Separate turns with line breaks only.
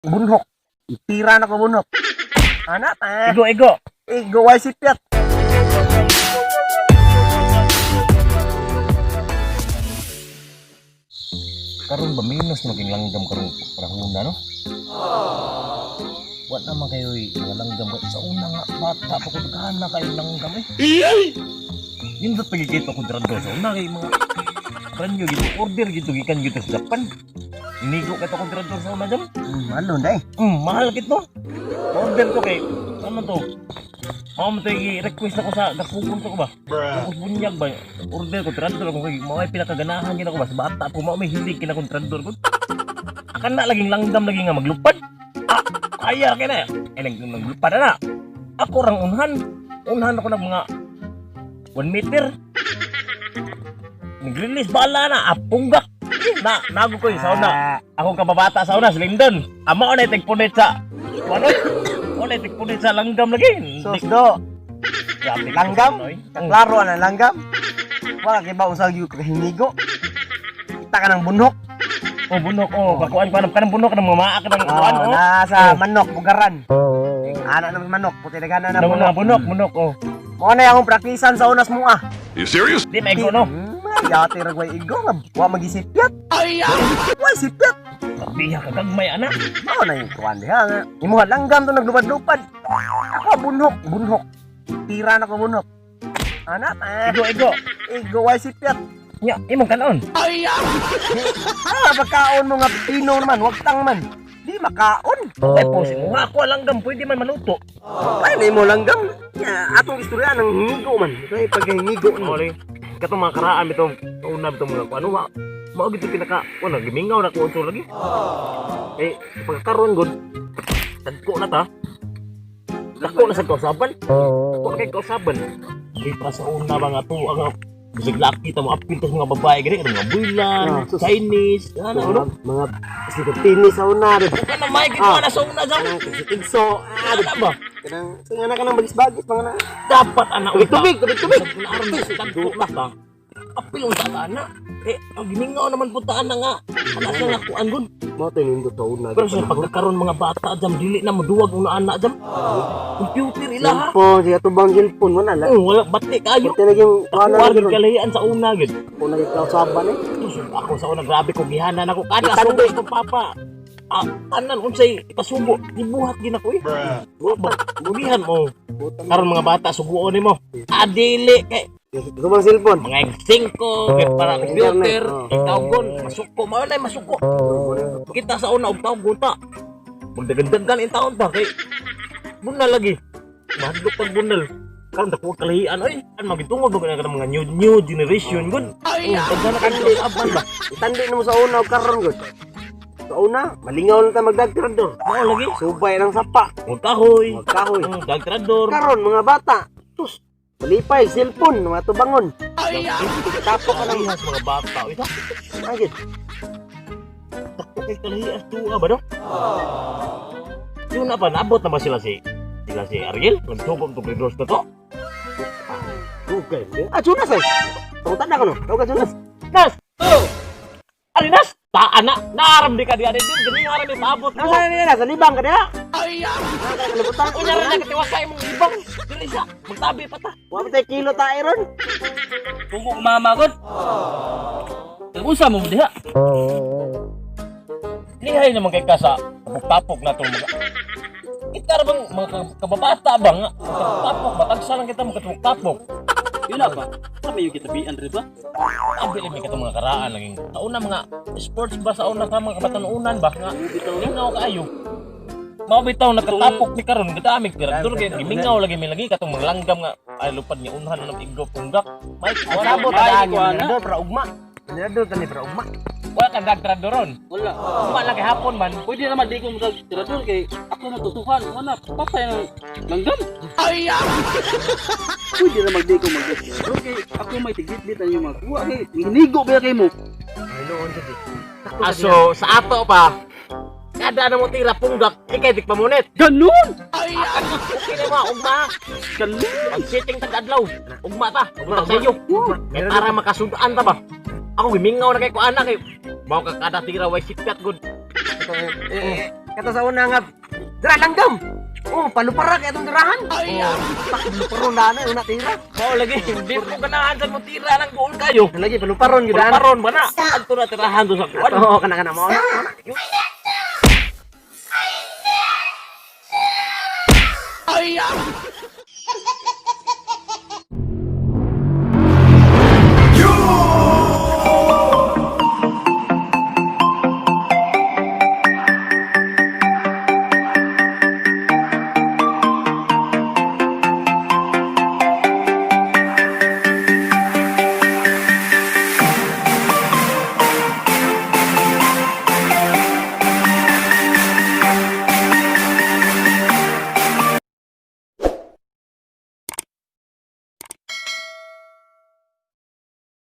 Bunhok. Itira na ko bunhok. Anak ta.
Ego.
Ego way sipyat.
Karon ba minus maging langgam karon panahon no? Wat naman kayo mga langgam sa una nga bata pa ko daghan kayo langgam Nindot pagikita ko dito sa una kay mga kanyo gitu order gitu gikan gitu sa Japan. Inigo ka ko dito sa una jam.
Ano na eh.
Mahal kito. Order ko kay ano to? Mo request ako sa nagpupunta ko ba? Tapos bunyag ba? Order ko trandor ko kay mo ay pinakaganahan gina ko ba sa bata ko mo may hilig kina kong trandor ko. Akan na laging langgam lagi nga maglupad. Aya kay na. Naglupad na. Ako rang unhan ako ng mga 1 meter. Nag-release bala na apunggak. Nago ko sa una. Akong kababata sa una si Lindon. Ama na tigpunit sa Wala tigpunit sa langgam lagi.
Susdo. Langgam? Klaro na langgam. Wala kay ba usag yu kahinigo. Kita ka ng bunhok.
Bunhok bakuan pa ng bunhok ng mga maak ng kuan
nasa manok bugaran. Ana ng manok puti dagana na
bunhok
Mo na akong praktisan sa unas mo ah.
You serious?
Di may no.
Yati ra way igo nga wa magisipyat. Way sipyat.
Biya ka gagmay ana.
Mao na yung kuan diha nga. Imuha langgam to naglupad-lupad. Ako bunhok. Tira na ko bunhok. Ana ta. Ego way sipyat.
Nya imong kanon.
Pagkaon mo nga pino naman, wag tang man. Di makaon.
Ay po mo ako langgam pwede man maluto.
Ay na mo langgam. Ya, atong istorya ng hingigo man. Kay paghingigo no.
Oli. Katong mga karaan bitong una bitong mga ano mao gito pinaka gimingaw na ko unsa lagi. Pagkaron gud. Tagko na ta. Dako na sa kausaban. Ko kay kausaban. Di pa sa una mga to ang bisig laki ta mo apil tas mga babae gani mga builan, Chinese,
Mga Pilipino sa una rin.
Bukan na may ginawa na sa una jam.
Tigso.
Ano ba?
Kanang singana ka ng bagis-bagis mga na.
Dapat anak
Tubig.
Aron sa tagko na ta. Apil unsa ta ana? Ang gimingaw naman puntaan na nga. Ana sa nakuan gud.
Mo to nindot sa una.
Pero sa pagkakaroon mga bata jam dili na maduwag una anak jam. Computer ila ha.
Po, siya tubang cellphone mo na la.
Wala bati kayo.
Ito naging
Kuwar gid kalahian sa una gid.
Kung naging kausaban eh.
Ako sa una grabe ko gihanan ako kada subo ko papa. Anan unsay ipasubo gibuhat gid ako eh. Bugihan mo. Karon mga bata suguon nimo. Adili kay
Tubang cellphone.
mga 5 kay para computer ikaw gon masuko mao na masuko. Kita sa una og taon gunta. Magdagan-dagan in taon pa kay bunal lagi. Mahadlok pag bunal. Karon dako kalahian ay an magitungod og ka mga new generation gud. Pagdana kan aban ba.
Tandi na mo sa una o karon gud. Sa una, malingaw lang ta magdagtrador.
Mao lagi.
Subay ng sapa.
Magkahoy.
Magkahoy.
Dagtrador.
Karon mga bata. Tus. Malipay cellphone mga tubangon. Tapos ka ng
Ihas mga bata. Ito.
agit.
Tako kay kalahian tuwa ba no? Yun na pa naabot na ba sila si Ariel? Nagtubog to Pedros na to.
Okay. Junas eh. Tungutan na ko no. Tawag ka Junas.
Nas! Alinas! Taan na! Naaram di ka di adin din. Gani nga rin ipaabot mo.
Nasa niya sa libang ka diha. Nakakalimutan ko
Kunya rin na katiwasay mong ibang. Dili siya. Magtabi pa ta.
Wa tay kilo ta iron.
Tungkol mama god. Nag-usa mo diha. Lihay naman kay kasa. Tapok na itong mga. Kita bang mga kababata ba nga? Tapok ba? Tagsa lang kita magkatapok. Yun na ba? Sabi yung kitabian rin ba? Sabi rin may katong mga karaan laging. Sa una mga sports ba sa una sa mga kabatanunan ba? Nga, mingaw kaayo. Mabitaw nakatapok ni karon kita amig tirador kay gimingaw lagi may lagi katong mga langgam nga ay lupad ni unhan ng igro punggak. May
Sabot
wala
ta na. Para ugma. Dinador tani para ugma.
wala kang dagtradoron.
Wala.
Uma lang kay hapon man.
Pwede naman di ko mag-tirador kay ako natutuhan. Wala, papay ng langgam. Pwede naman di ko mag-tirador kay ako may tigit-bit ang yung magkuha. Kay hinigo ba kay mo?
Aso sa ato pa. Kada na mo tira punggak, ikay dik pamunit.
Ganun!
Okay na mo, ugma.
Ganun!
Ang sitting tag-adlaw. Ugma ta, ugma sa iyo. Kaya para makasudaan ta ba? Ako gimingaw na kay ko anak kay. Mao ka kada tira way sitkat good.
Kata sa una nga, dira langgam. Oh, palupara kaya itong tirahan. Paluparon na na, una tira.
Mao lagi, hindi mo ganahan sa mo tira ng goal kayo.
Lagi, paluparon yun.
Paron ba na? Adto na tirahan do sa kuwan.
Oo, kana mo.
Ay,